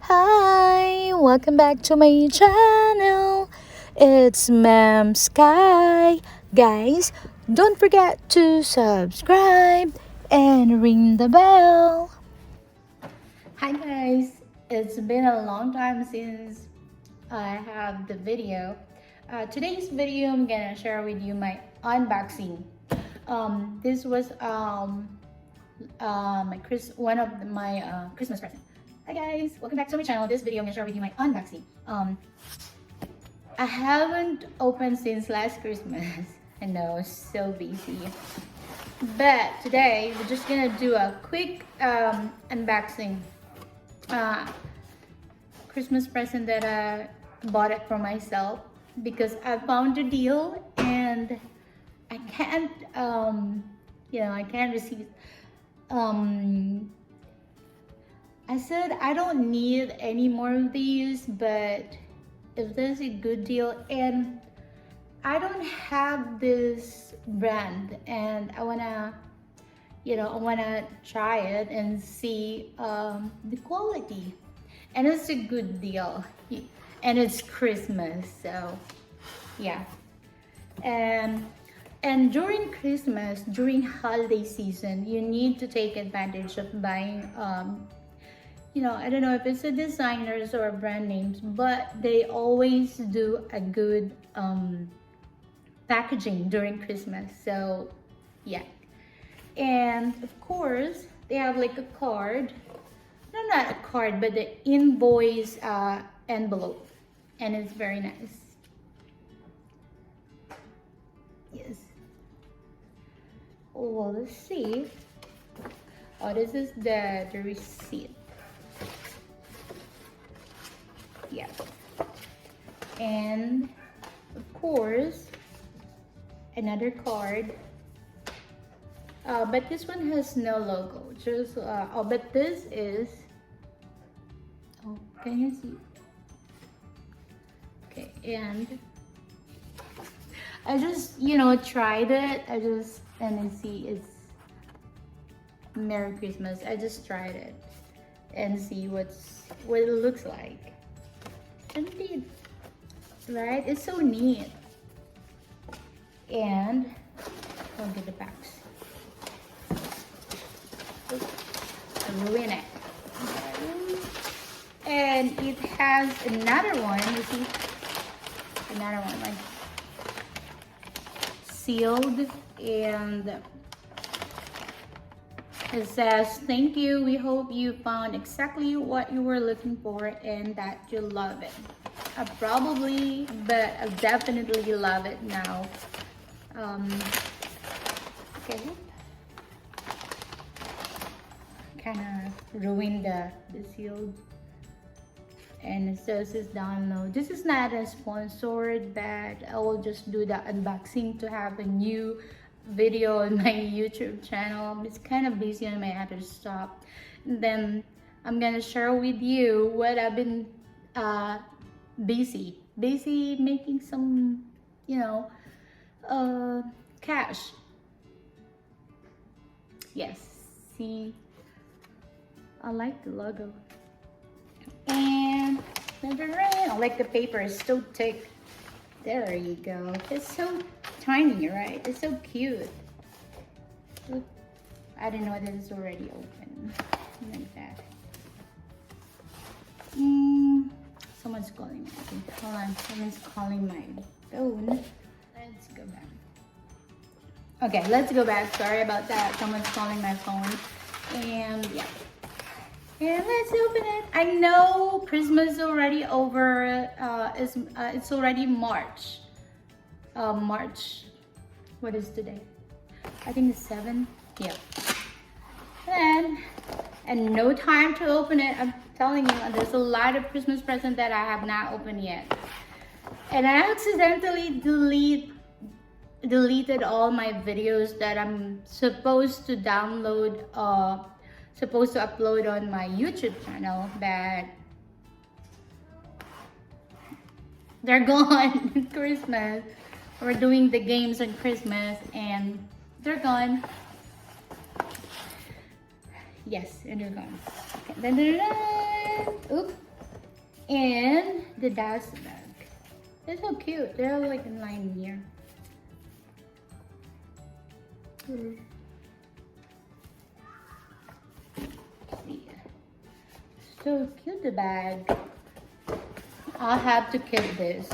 Hi, welcome back to my channel. It's MEMSKY. Guys, don't forget to subscribe and ring the bell. Hi guys, it's been a long time since I have the video. Today's video I'm gonna share with you my unboxing. This was one of my Christmas present. Hi guys, welcome back to my channel. This video I'm gonna share with you my unboxing. I haven't opened since last Christmas. I know, so busy. But today we're just gonna do a quick unboxing. Christmas present that I bought it for myself because I found a deal and I can't I can't receive. I said I don't need any more of these, but if there's a good deal and I don't have this brand and I wanna try it and see the quality, and it's a good deal and it's Christmas, so yeah. And during Christmas, during holiday season, you need to take advantage of buying I don't know if it's a designers or brand names, but they always do a good packaging during Christmas. So yeah. And of course, they have like a card. No, not a card, but the invoice envelope. And it's very nice. Yes. Oh, well, let's see. Oh, this is the receipt. Yeah. And of course, another card. But this one has no logo. Just but this is. Oh, can you see? Okay, and I just tried it. And see, it's Merry Christmas. I just tried it and see what it looks like. Indeed, right? It's so neat. And I'll get the packs. Ruin it. And it has another one. You see, another one like sealed, and it says, "Thank you. We hope you found exactly what you were looking for and that you love it." I probably, but I definitely love it now. Okay. Kind of ruined the sealed. And it says it's download. This is not a sponsored, but I will just do the unboxing to have a new video on my YouTube channel. It's kind of busy on my other stuff. And then I'm gonna share with you what I've been busy making some cash. Yes, see, I like the logo. And I like the paper, it's so thick. There you go. It's so tiny, right? It's so cute. Look, I didn't know that it's already open like that. Someone's calling me. Hold on, someone's calling my phone. Let's go back. Okay, let's go back. Sorry about that. Someone's calling my phone. And yeah. And let's open it. I know Christmas is already over. It's already March. March. What is today? I think it's 7. Yeah. And no time to open it. I'm telling you, there's a lot of Christmas presents that I have not opened yet. And I accidentally deleted all my videos that I'm supposed to download. Supposed to upload on my YouTube channel, but they're gone. Christmas. We're doing the games on Christmas and they're gone. Yes, and they're gone. Okay. Oop. And the dust bag. They're so cute. They're like in line here. See. So cute, the bag. I'll have to keep this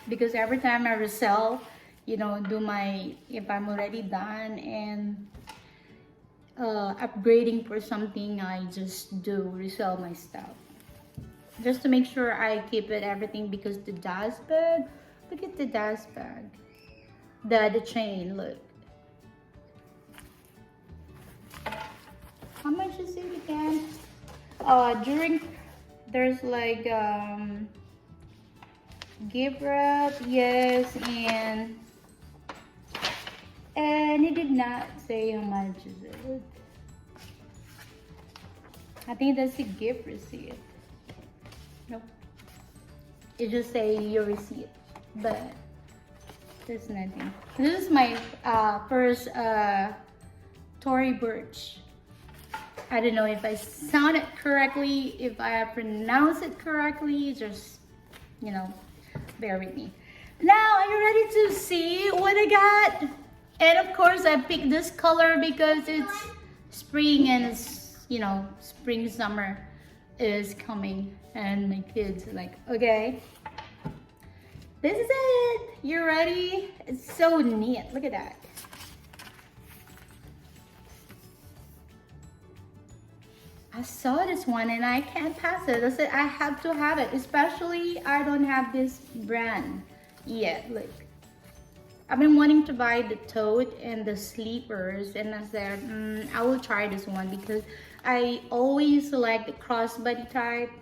because every time I resell, you know, do my, if I'm already done and upgrading for something, I just do resell my stuff just to make sure I keep it everything. Because the dust bag, look at the dust bag, the chain, look. How much is it again? During there's like gift wrap, yes, and it did not say how much is it. I think that's the gift receipt. Nope. It just say your receipt, but there's nothing. This is my first Tory Burch. I don't know if I sound it correctly, if I pronounce it correctly, just, you know, bear with me. Now, are you ready to see what I got? And of course, I picked this color because it's spring and it's, you know, spring, summer is coming. And my kids are like, okay, this is it. You ready? It's so neat. Look at that. I saw this one and I can't pass it. I said I have to have it. Especially I don't have this brand yet. Look, I've been wanting to buy the tote and the sleepers, and I said I will try this one because I always select the crossbody type.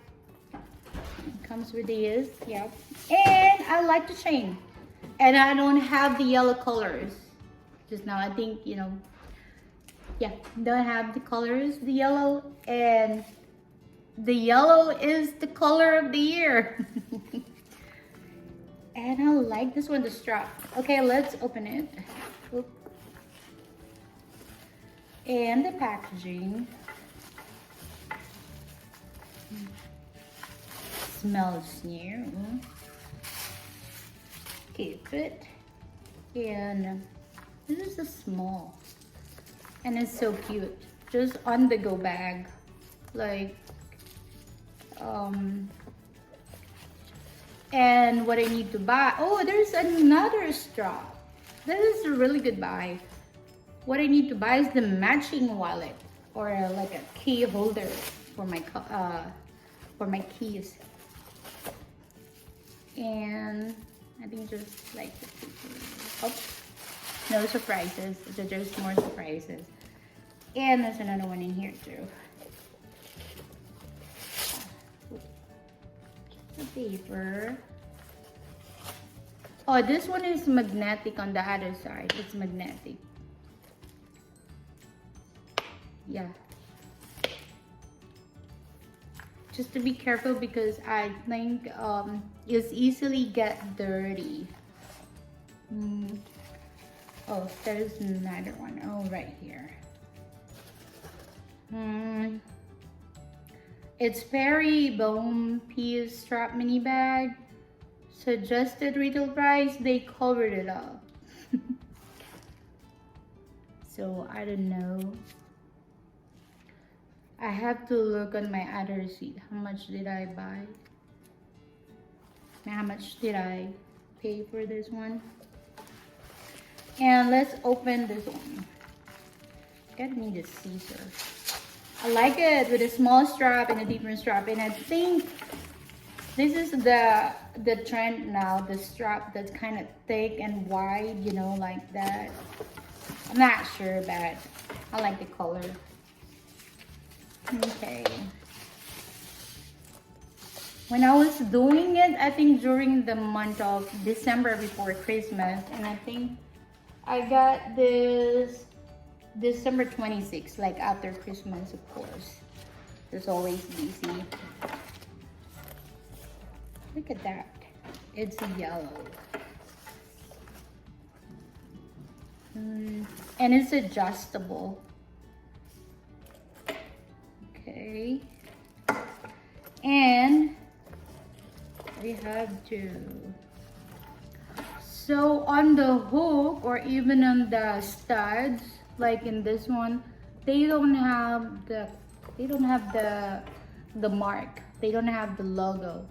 It comes with this, yeah. And I like the chain, and I don't have the yellow colors. Just now, I think, you know. Yeah, don't have the colors, the yellow, and the yellow is the color of the year. And I like this one, the strap. Okay, let's open it. Oop. And the packaging. Smells new. Keep it. And this is a small. And it's so cute. Just on the go bag. Like, and what I need to buy. Oh, there's another strap. This is a really good buy. What I need to buy is the matching wallet, or like a key holder for my keys. And I think just like, oh, no surprises. So there's more surprises. And there's another one in here too. The paper. Oh, this one is magnetic on the other side. It's magnetic. Yeah. Just to be careful because I think it's easily get dirty. Oh, there's another one. Oh, right here. It's Perry Bone Piece Strap Mini Bag. Suggested retail price, they covered it up. So I don't know. I have to look on my other receipt. How much did I buy? How much did I pay for this one? And let's open this one. Gotta need a scissor. I like it with a small strap and a different strap, and I think this is the trend now, the strap that's kind of thick and wide, you know, like that. I'm not sure, but I like the color. Okay. When I was doing it, I think during the month of December before Christmas, and I think I got this December 26th, like after Christmas, of course. It's always busy. Look at that. It's yellow. And it's adjustable. Okay. And we have to. So on the hook or even on the studs, like in this one, they don't have the mark. They don't have the logo.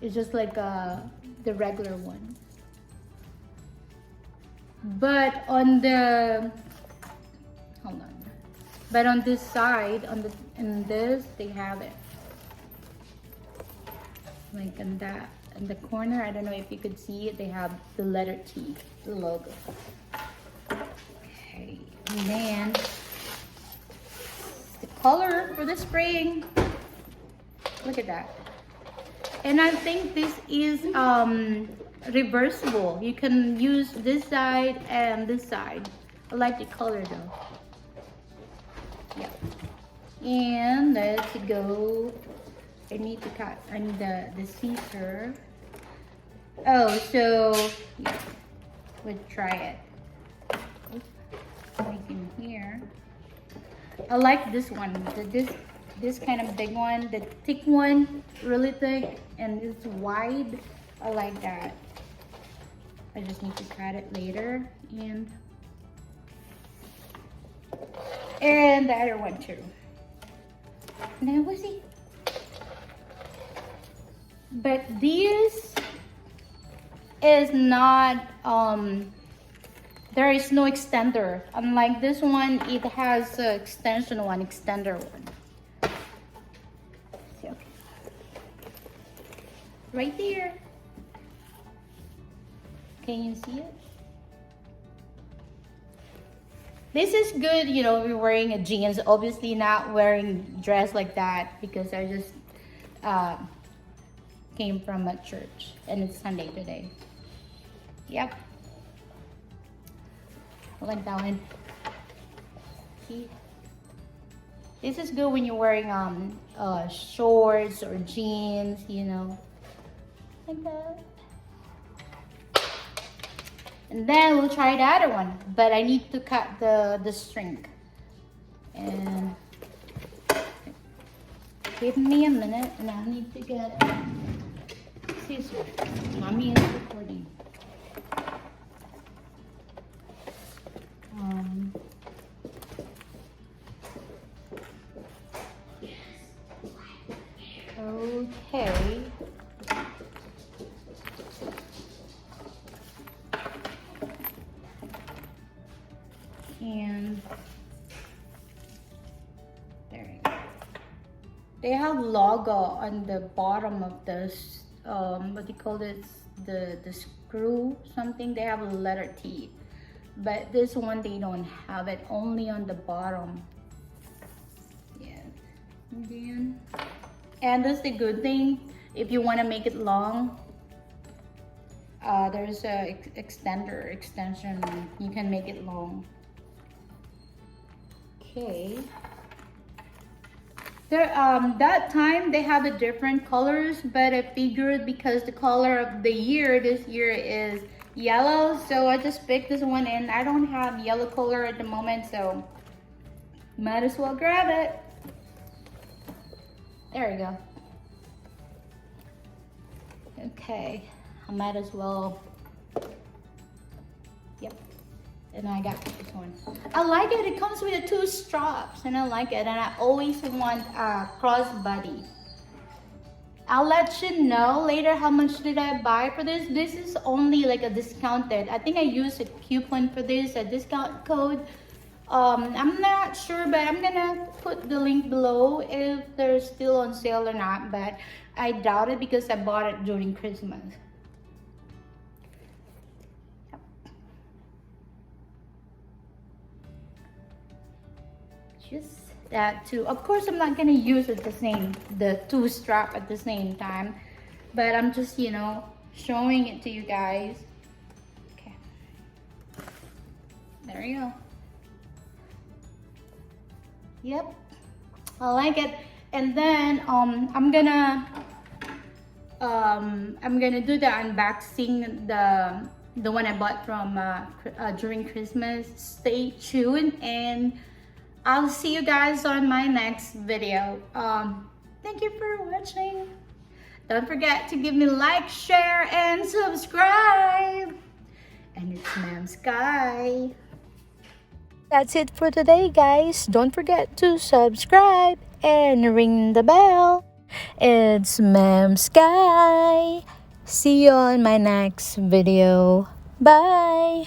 It's just like the regular one. But on the but on this side, in this, they have it. Like in the corner, I don't know if you could see it, they have the letter T, the logo. Okay, and then the color for the spraying. Look at that. And I think this is reversible. You can use this side and this side. I like the color though. Yeah. And let's go. I need to cut. I need the scissor. Oh, so yeah, let's try it. Like in here. I like this one. This kind of big one, the thick one, really thick, and it's wide. I like that. I just need to cut it later, and the other one too. Now we'll see. But this is not there is no extender. Unlike this one, it has an extension one, extender one. See, okay. Right there. Can you see it? This is good, you know, we're wearing a jeans. Obviously not wearing dress like that because I just came from a church and it's Sunday today. Yep. I like that one. See? This is good when you're wearing shorts or jeans, you know, like that. And then we'll try the other one, but I need to cut the string. And give me a minute, and I need to get scissors. Mommy is recording. Okay. And there you go. They have logo on the bottom of this what do you call this, the screw something. They have a letter T, but this one they don't have it, only on the bottom. Yeah. And that's the good thing, if you want to make it long, there's a extension, you can make it long. Okay. There, that time they have a different colors, but I figured because the color of the year this year is yellow, so I just picked this one, and I don't have yellow color at the moment, so might as well grab it. There we go. Okay, I might as well. Yep. And I got this one. I like it. It comes with 2 straps, and I like it. And I always want a crossbody. I'll let you know later how much did I buy for this. This is only like a discounted. I think I used a coupon for this, a discount code. I'm not sure, but I'm gonna put the link below if they're still on sale or not. But I doubt it because I bought it during Christmas. Just that too. Of course, I'm not gonna use it the 2 strap at the same time, but I'm just, you know, showing it to you guys. Okay, there you go. Yep, I like it. And then I'm gonna do the unboxing, the one I bought from during Christmas. Stay tuned, and I'll see you guys on my next video. Thank you for watching. Don't forget to give me like, share, and subscribe. And it's MEMSKY. That's it for today, guys. Don't forget to subscribe and ring the bell. It's MEMSKY. See you on my next video. Bye!